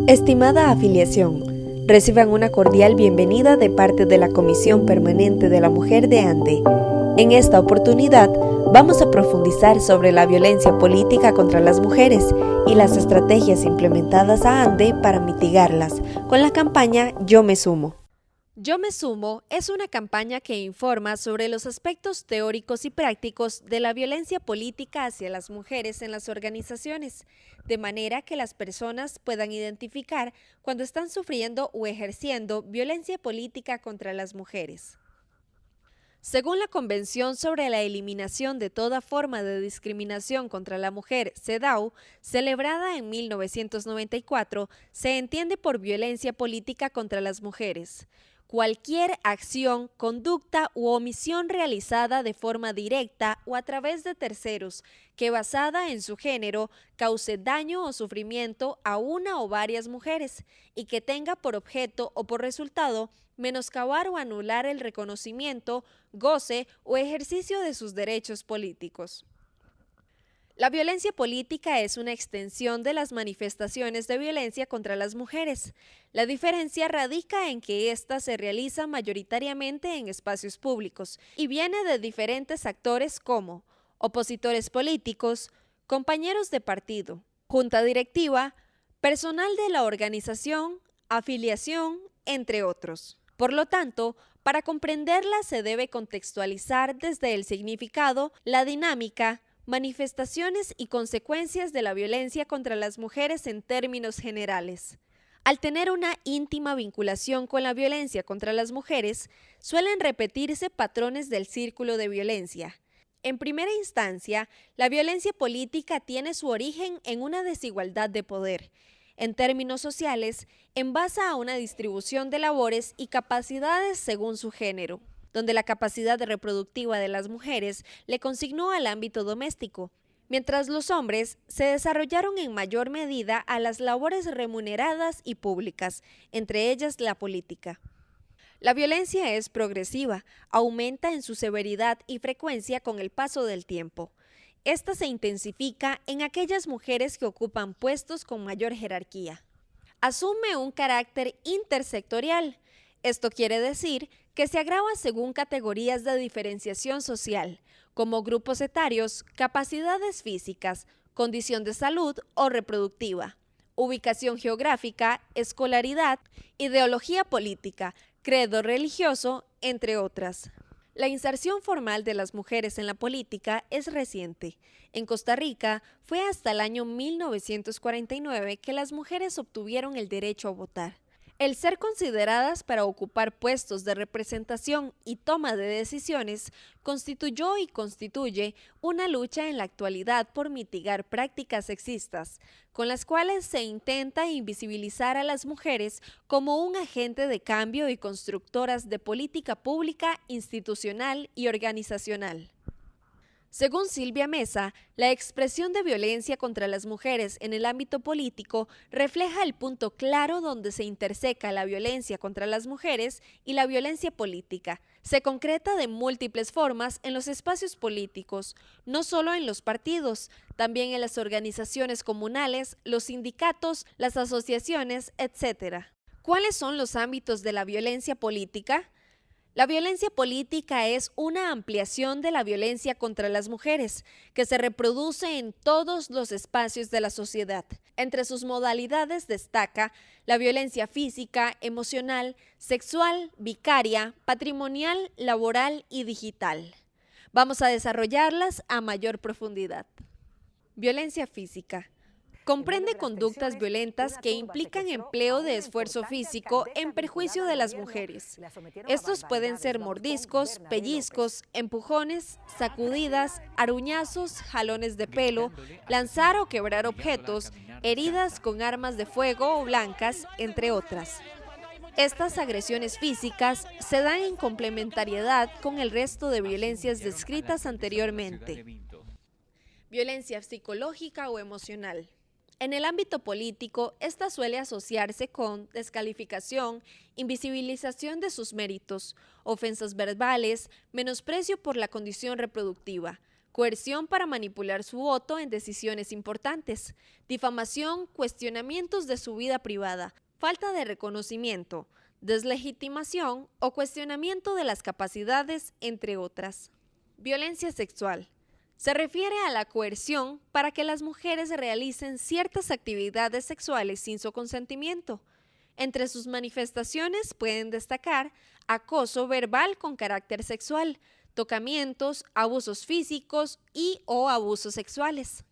Estimada afiliación, reciban una cordial bienvenida de parte de la Comisión Permanente de la Mujer de ANDE. En esta oportunidad vamos a profundizar sobre la violencia política contra las mujeres y las estrategias implementadas a ANDE para mitigarlas, con la campaña Yo Me Sumo. Yo Me Sumo es una campaña que informa sobre los aspectos teóricos y prácticos de la violencia política hacia las mujeres en las organizaciones, de manera que las personas puedan identificar cuando están sufriendo o ejerciendo violencia política contra las mujeres. Según la Convención sobre la Eliminación de toda forma de discriminación contra la mujer, CEDAW, celebrada en 1994, se entiende por violencia política contra las mujeres cualquier acción, conducta u omisión realizada de forma directa o a través de terceros que basada en su género cause daño o sufrimiento a una o varias mujeres y que tenga por objeto o por resultado menoscabar o anular el reconocimiento, goce o ejercicio de sus derechos políticos. La violencia política es una extensión de las manifestaciones de violencia contra las mujeres. La diferencia radica en que ésta se realiza mayoritariamente en espacios públicos y viene de diferentes actores como opositores políticos, compañeros de partido, junta directiva, personal de la organización, afiliación, entre otros. Por lo tanto, para comprenderla se debe contextualizar desde el significado, la dinámica, manifestaciones y consecuencias de la violencia contra las mujeres en términos generales. Al tener una íntima vinculación con la violencia contra las mujeres, suelen repetirse patrones del círculo de violencia. En primera instancia, la violencia política tiene su origen en una desigualdad de poder, en términos sociales, en base a una distribución de labores y capacidades según su género, donde la capacidad reproductiva de las mujeres le consignó al ámbito doméstico, mientras los hombres se desarrollaron en mayor medida a las labores remuneradas y públicas, entre ellas la política. La violencia es progresiva, aumenta en su severidad y frecuencia con el paso del tiempo. Esta se intensifica en aquellas mujeres que ocupan puestos con mayor jerarquía. Asume un carácter intersectorial. Esto quiere decir que se agrava según categorías de diferenciación social, como grupos etarios, capacidades físicas, condición de salud o reproductiva, ubicación geográfica, escolaridad, ideología política, credo religioso, entre otras. La inserción formal de las mujeres en la política es reciente. En Costa Rica fue hasta el año 1949 que las mujeres obtuvieron el derecho a votar. El ser consideradas para ocupar puestos de representación y toma de decisiones constituyó y constituye una lucha en la actualidad por mitigar prácticas sexistas, con las cuales se intenta invisibilizar a las mujeres como un agente de cambio y constructoras de política pública, institucional y organizacional. Según Silvia Mesa, la expresión de violencia contra las mujeres en el ámbito político refleja el punto claro donde se interseca la violencia contra las mujeres y la violencia política. Se concreta de múltiples formas en los espacios políticos, no solo en los partidos, también en las organizaciones comunales, los sindicatos, las asociaciones, etc. ¿Cuáles son los ámbitos de la violencia política? La violencia política es una ampliación de la violencia contra las mujeres, que se reproduce en todos los espacios de la sociedad. Entre sus modalidades destaca la violencia física, emocional, sexual, vicaria, patrimonial, laboral y digital. Vamos a desarrollarlas a mayor profundidad. Violencia física. Comprende conductas violentas que implican empleo de esfuerzo físico en perjuicio de las mujeres. Estos pueden ser mordiscos, pellizcos, empujones, sacudidas, aruñazos, jalones de pelo, lanzar o quebrar objetos, heridas con armas de fuego o blancas, entre otras. Estas agresiones físicas se dan en complementariedad con el resto de violencias descritas anteriormente. Violencia psicológica o emocional. En el ámbito político, esta suele asociarse con descalificación, invisibilización de sus méritos, ofensas verbales, menosprecio por la condición reproductiva, coerción para manipular su voto en decisiones importantes, difamación, cuestionamientos de su vida privada, falta de reconocimiento, deslegitimación o cuestionamiento de las capacidades, entre otras. Violencia sexual. Se refiere a la coerción para que las mujeres realicen ciertas actividades sexuales sin su consentimiento. Entre sus manifestaciones pueden destacar acoso verbal con carácter sexual, tocamientos, abusos físicos y/o abusos sexuales.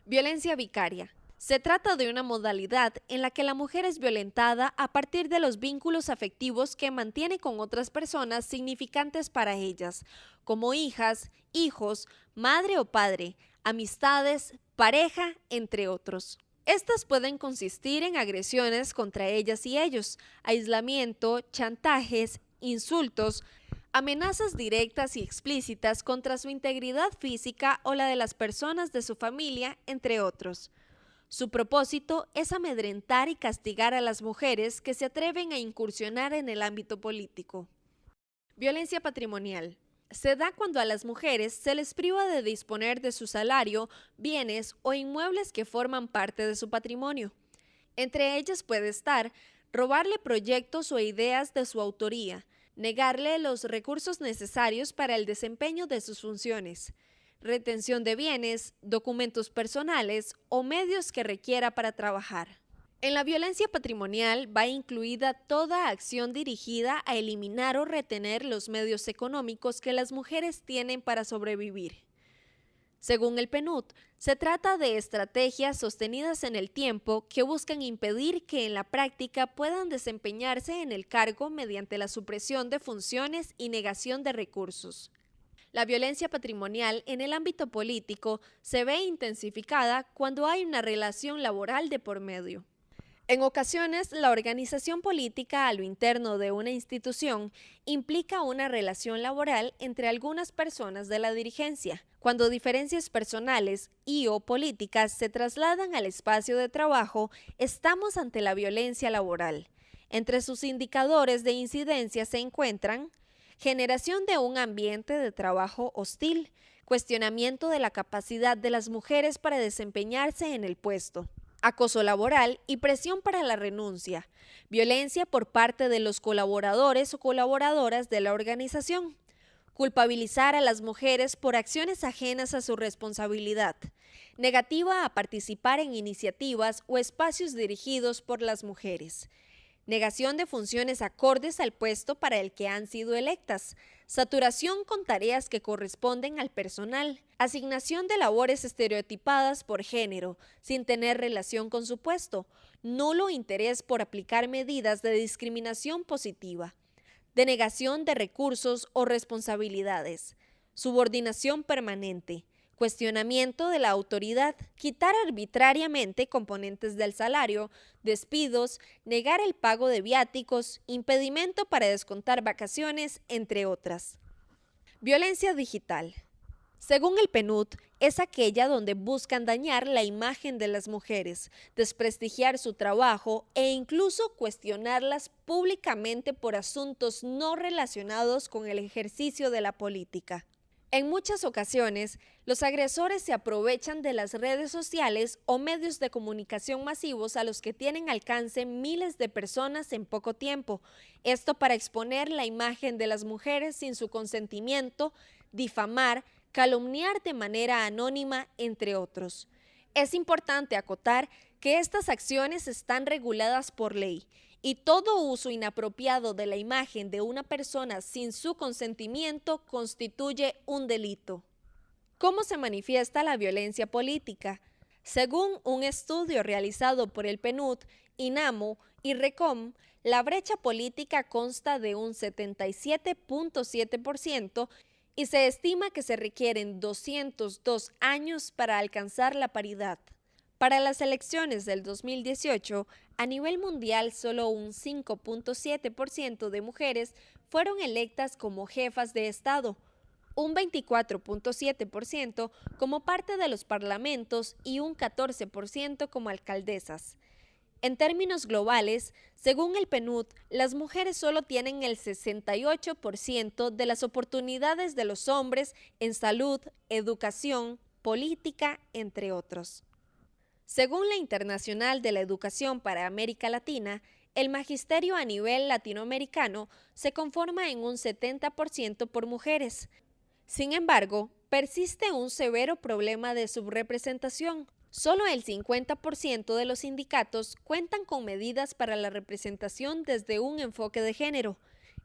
Violencia vicaria. Se trata de una modalidad en la que la mujer es violentada a partir de los vínculos afectivos que mantiene con otras personas significantes para ellas, como hijas, hijos, madre o padre, amistades, pareja, entre otros. Estas pueden consistir en agresiones contra ellas y ellos, aislamiento, chantajes, insultos, amenazas directas y explícitas contra su integridad física o la de las personas de su familia, entre otros. Su propósito es amedrentar y castigar a las mujeres que se atreven a incursionar en el ámbito político. Violencia patrimonial. Se da cuando a las mujeres se les priva de disponer de su salario, bienes o inmuebles que forman parte de su patrimonio. Entre ellas puede estar robarle proyectos o ideas de su autoría, negarle los recursos necesarios para el desempeño de sus funciones, retención de bienes, documentos personales o medios que requiera para trabajar. En la violencia patrimonial va incluida toda acción dirigida a eliminar o retener los medios económicos que las mujeres tienen para sobrevivir. Según el PNUD, se trata de estrategias sostenidas en el tiempo que buscan impedir que en la práctica puedan desempeñarse en el cargo mediante la supresión de funciones y negación de recursos. La violencia patrimonial en el ámbito político se ve intensificada cuando hay una relación laboral de por medio. En ocasiones, la organización política a lo interno de una institución implica una relación laboral entre algunas personas de la dirigencia. Cuando diferencias personales y/o políticas se trasladan al espacio de trabajo, estamos ante la violencia laboral. Entre sus indicadores de incidencia se encuentran generación de un ambiente de trabajo hostil, cuestionamiento de la capacidad de las mujeres para desempeñarse en el puesto, acoso laboral y presión para la renuncia, violencia por parte de los colaboradores o colaboradoras de la organización, culpabilizar a las mujeres por acciones ajenas a su responsabilidad, negativa a participar en iniciativas o espacios dirigidos por las mujeres, negación de funciones acordes al puesto para el que han sido electas, saturación con tareas que corresponden al personal, asignación de labores estereotipadas por género, sin tener relación con su puesto, nulo interés por aplicar medidas de discriminación positiva, denegación de recursos o responsabilidades, subordinación permanente, cuestionamiento de la autoridad, quitar arbitrariamente componentes del salario, despidos, negar el pago de viáticos, impedimento para descontar vacaciones, entre otras. Violencia digital. Según el PNUD, es aquella donde buscan dañar la imagen de las mujeres, desprestigiar su trabajo e incluso cuestionarlas públicamente por asuntos no relacionados con el ejercicio de la política. En muchas ocasiones, los agresores se aprovechan de las redes sociales o medios de comunicación masivos a los que tienen alcance miles de personas en poco tiempo, esto para exponer la imagen de las mujeres sin su consentimiento, difamar, calumniar de manera anónima, entre otros. Es importante acotar que estas acciones están reguladas por ley y todo uso inapropiado de la imagen de una persona sin su consentimiento constituye un delito. ¿Cómo se manifiesta la violencia política? Según un estudio realizado por el PNUD, INAMO y RECOM, la brecha política consta de un 77.7% y se estima que se requieren 202 años para alcanzar la paridad. Para las elecciones del 2018, a nivel mundial solo un 5.7% de mujeres fueron electas como jefas de Estado, un 24.7% como parte de los parlamentos y un 14% como alcaldesas. En términos globales, según el PNUD, las mujeres solo tienen el 68% de las oportunidades de los hombres en salud, educación, política, entre otros. Según la Internacional de la Educación para América Latina, el magisterio a nivel latinoamericano se conforma en un 70% por mujeres. Sin embargo, persiste un severo problema de subrepresentación. Solo el 50% de los sindicatos cuentan con medidas para la representación desde un enfoque de género.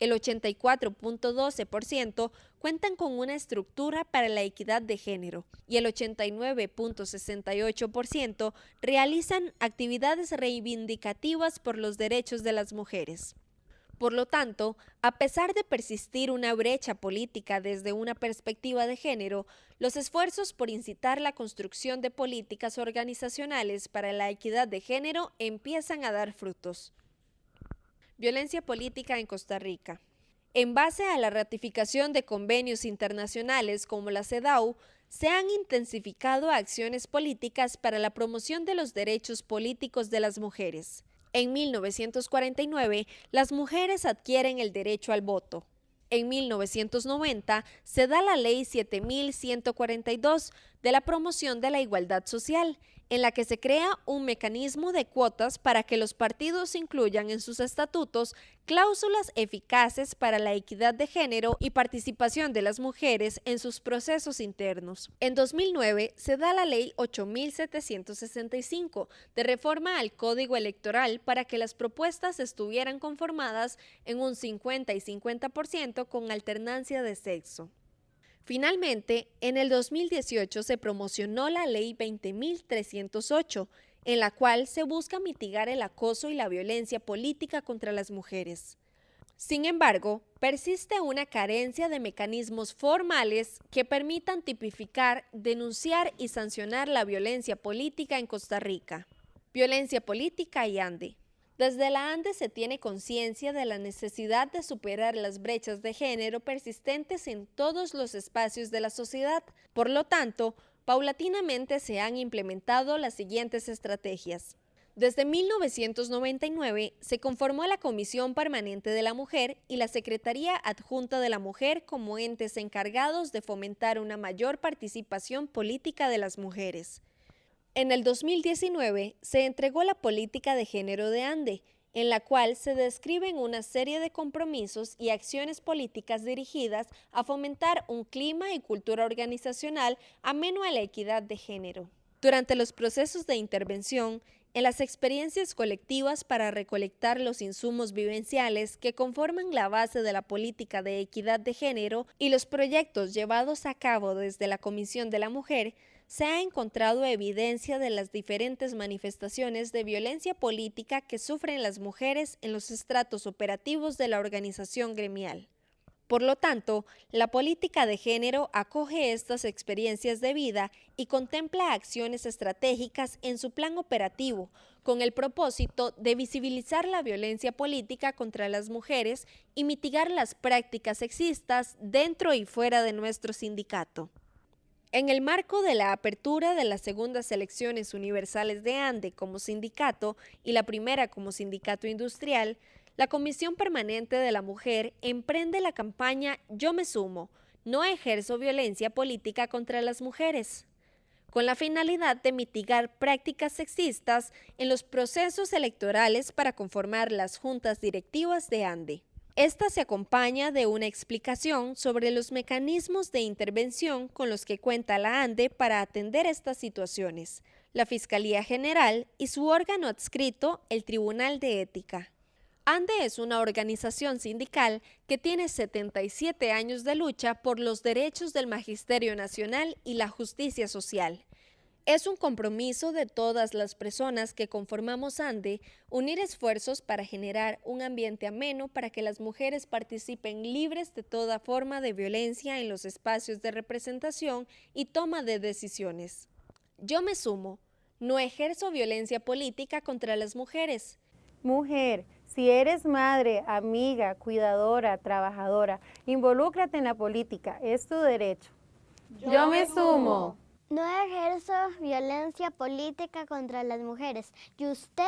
El 84.12% cuentan con una estructura para la equidad de género y el 89.68% realizan actividades reivindicativas por los derechos de las mujeres. Por lo tanto, a pesar de persistir una brecha política desde una perspectiva de género, los esfuerzos por incitar la construcción de políticas organizacionales para la equidad de género empiezan a dar frutos. Violencia política en Costa Rica. En base a la ratificación de convenios internacionales como la CEDAW, se han intensificado acciones políticas para la promoción de los derechos políticos de las mujeres. En 1949, las mujeres adquieren el derecho al voto. En 1990 se da la Ley 7142 de la promoción de la igualdad social, en la que se crea un mecanismo de cuotas para que los partidos incluyan en sus estatutos cláusulas eficaces para la equidad de género y participación de las mujeres en sus procesos internos. En 2009 se da la Ley 8765 de reforma al Código Electoral para que las propuestas estuvieran conformadas en un 50 y 50% con alternancia de sexo. Finalmente, en el 2018 se promocionó la Ley 20.308, en la cual se busca mitigar el acoso y la violencia política contra las mujeres. Sin embargo, persiste una carencia de mecanismos formales que permitan tipificar, denunciar y sancionar la violencia política en Costa Rica. Violencia política y ANDE. Desde la ANDE se tiene conciencia de la necesidad de superar las brechas de género persistentes en todos los espacios de la sociedad. Por lo tanto, paulatinamente se han implementado las siguientes estrategias. Desde 1999 se conformó la Comisión Permanente de la Mujer y la Secretaría Adjunta de la Mujer como entes encargados de fomentar una mayor participación política de las mujeres. En el 2019 se entregó la Política de Género de ANDE, en la cual se describen una serie de compromisos y acciones políticas dirigidas a fomentar un clima y cultura organizacional ameno a la equidad de género. Durante los procesos de intervención, en las experiencias colectivas para recolectar los insumos vivenciales que conforman la base de la política de equidad de género y los proyectos llevados a cabo desde la Comisión de la Mujer, se ha encontrado evidencia de las diferentes manifestaciones de violencia política que sufren las mujeres en los estratos operativos de la organización gremial. Por lo tanto, la política de género acoge estas experiencias de vida y contempla acciones estratégicas en su plan operativo, con el propósito de visibilizar la violencia política contra las mujeres y mitigar las prácticas sexistas dentro y fuera de nuestro sindicato. En el marco de la apertura de las segundas elecciones universales de ANDE como sindicato y la primera como sindicato industrial, la Comisión Permanente de la Mujer emprende la campaña Yo me sumo, no ejerzo violencia política contra las mujeres, con la finalidad de mitigar prácticas sexistas en los procesos electorales para conformar las juntas directivas de ANDE. Esta se acompaña de una explicación sobre los mecanismos de intervención con los que cuenta la ANDE para atender estas situaciones, la Fiscalía General y su órgano adscrito, el Tribunal de Ética. ANDE es una organización sindical que tiene 77 años de lucha por los derechos del Magisterio Nacional y la justicia social. Es un compromiso de todas las personas que conformamos ANDE unir esfuerzos para generar un ambiente ameno para que las mujeres participen libres de toda forma de violencia en los espacios de representación y toma de decisiones. Yo me sumo, no ejerzo violencia política contra las mujeres. Mujer, si eres madre, amiga, cuidadora, trabajadora, involúcrate en la política, es tu derecho. Yo me sumo. No ejerzo violencia política contra las mujeres. ¿Y usted?